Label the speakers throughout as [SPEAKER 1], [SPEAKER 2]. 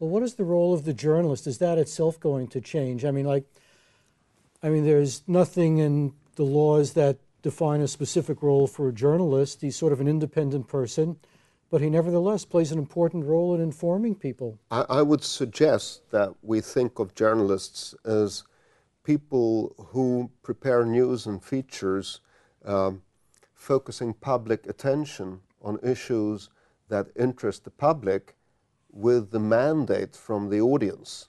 [SPEAKER 1] Well, what is the role of the journalist? Is that itself going to change? I mean, there's nothing in the laws that define a specific role for a journalist. He's sort of an independent person, but he nevertheless plays an important role in informing people.
[SPEAKER 2] I would suggest that we think of journalists as people who prepare news and features focusing public attention on issues that interest the public with the mandate from the audience.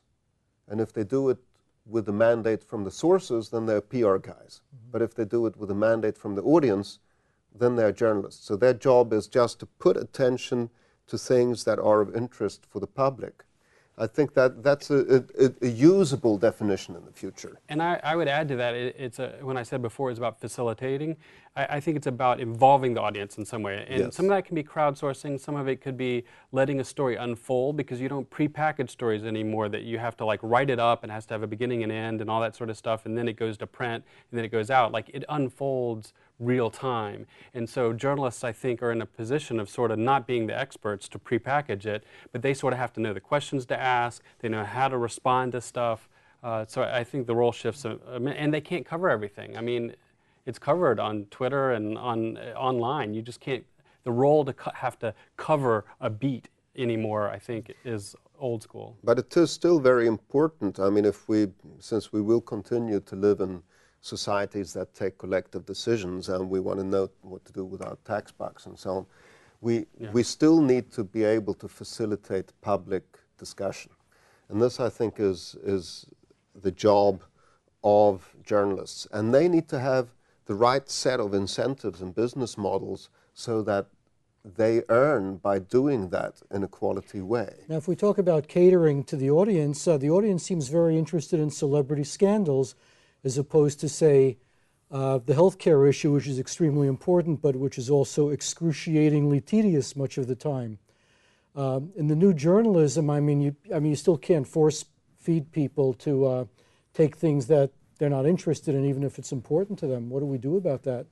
[SPEAKER 2] And if they do it with the mandate from the sources, then they're PR guys. But if they do it with a mandate from the audience, then they're journalists. So their job is just to put attention to things that are of interest for the public. I think that that's a usable definition in the future.
[SPEAKER 3] And I would add to that, when I said before it's about facilitating, I think it's about involving the audience in some way. And
[SPEAKER 2] Yes.
[SPEAKER 3] some of that can be crowdsourcing, some of it could be letting a story unfold, because you don't pre-package stories anymore that you have to like write it up and it has to have a beginning and end and all that sort of stuff, and then it goes to print and then it goes out. Like, it unfolds real time. And so journalists, I think, are in a position of sort of not being the experts to pre-package it, but they sort of have to know the questions to ask, they know how to respond to stuff. So I think the role shifts, and they can't cover everything. I mean, it's covered on Twitter and online. You just can't, the role to have to cover a beat anymore, I think, is old school.
[SPEAKER 2] But it is still very important. I mean, since we will continue to live in societies that take collective decisions, and we want to know what to do with our tax bucks and so on, we still need to be able to facilitate public discussion. And this, I think, is the job of journalists. And they need to have the right set of incentives and business models so that they earn by doing that in a quality way.
[SPEAKER 1] Now, if we talk about catering to the audience seems very interested in celebrity scandals, as opposed to, say, the healthcare issue, which is extremely important, but which is also excruciatingly tedious much of the time. In the new journalism, I mean, you still can't force feed people to take things that they're not interested in, even if it's important to them. What do we do about that?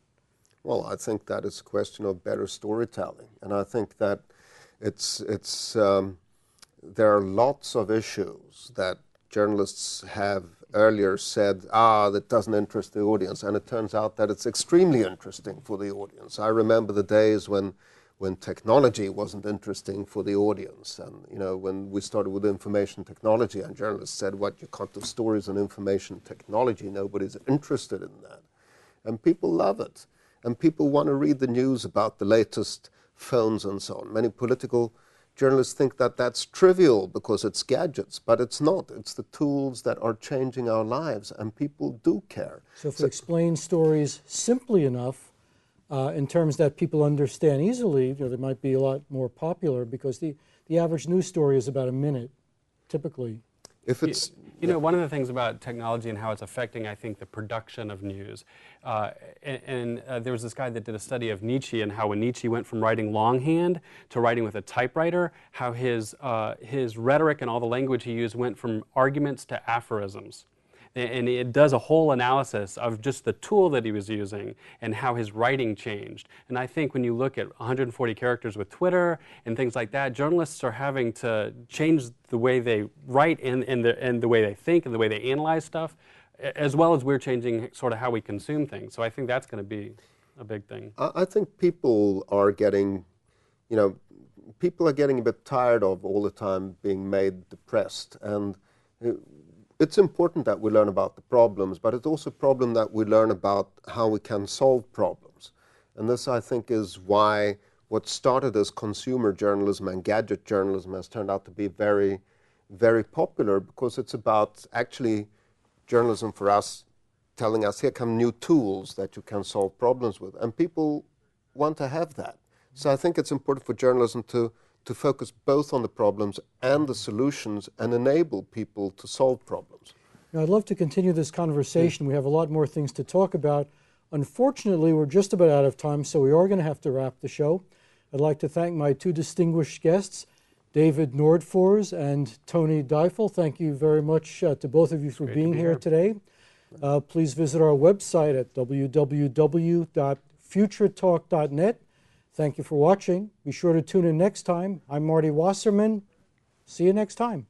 [SPEAKER 2] Well, I think that is a question of better storytelling, and I think that there are lots of issues that journalists have earlier said, that doesn't interest the audience, and it turns out that it's extremely interesting for the audience. I remember the days when technology wasn't interesting for the audience, and when we started with information technology, and journalists said, "What, you can't do stories on information technology? Nobody's interested in that." And people love it, and people want to read the news about the latest phones and so on. Many political journalists think that that's trivial because it's gadgets, but it's not. It's the tools that are changing our lives, and people do care.
[SPEAKER 1] So if we explain stories simply enough, in terms that people understand easily, they might be a lot more popular, because the average news story is about a minute, typically.
[SPEAKER 2] If it's,
[SPEAKER 3] one of the things about technology and how it's affecting, I think, the production of news. There was this guy that did a study of Nietzsche, and how when Nietzsche went from writing longhand to writing with a typewriter, how his rhetoric and all the language he used went from arguments to aphorisms. And it does a whole analysis of just the tool that he was using and how his writing changed. And I think when you look at 140 characters with Twitter and things like that, journalists are having to change the way they write and the way they think and the way they analyze stuff, as well as we're changing sort of how we consume things. So I think that's going to be a big thing.
[SPEAKER 2] I think people are getting a bit tired of all the time being made depressed. And it's important that we learn about the problems, but it's also a problem that we learn about how we can solve problems. And this, I think, is why what started as consumer journalism and gadget journalism has turned out to be very, very popular, because it's about actually journalism for us telling us, here come new tools that you can solve problems with. And people want to have that. So I think it's important for journalism to focus both on the problems and the solutions and enable people to solve problems.
[SPEAKER 1] Now, I'd love to continue this conversation. We have a lot more things to talk about. Unfortunately, we're just about out of time, so we are going to have to wrap the show. I'd like to thank my two distinguished guests, David Nordfors and Tony Deifell. Thank you very much to both of you for being here today. Please visit our website at www.futuretalk.net. Thank you for watching. Be sure to tune in next time. I'm Marty Wasserman. See you next time.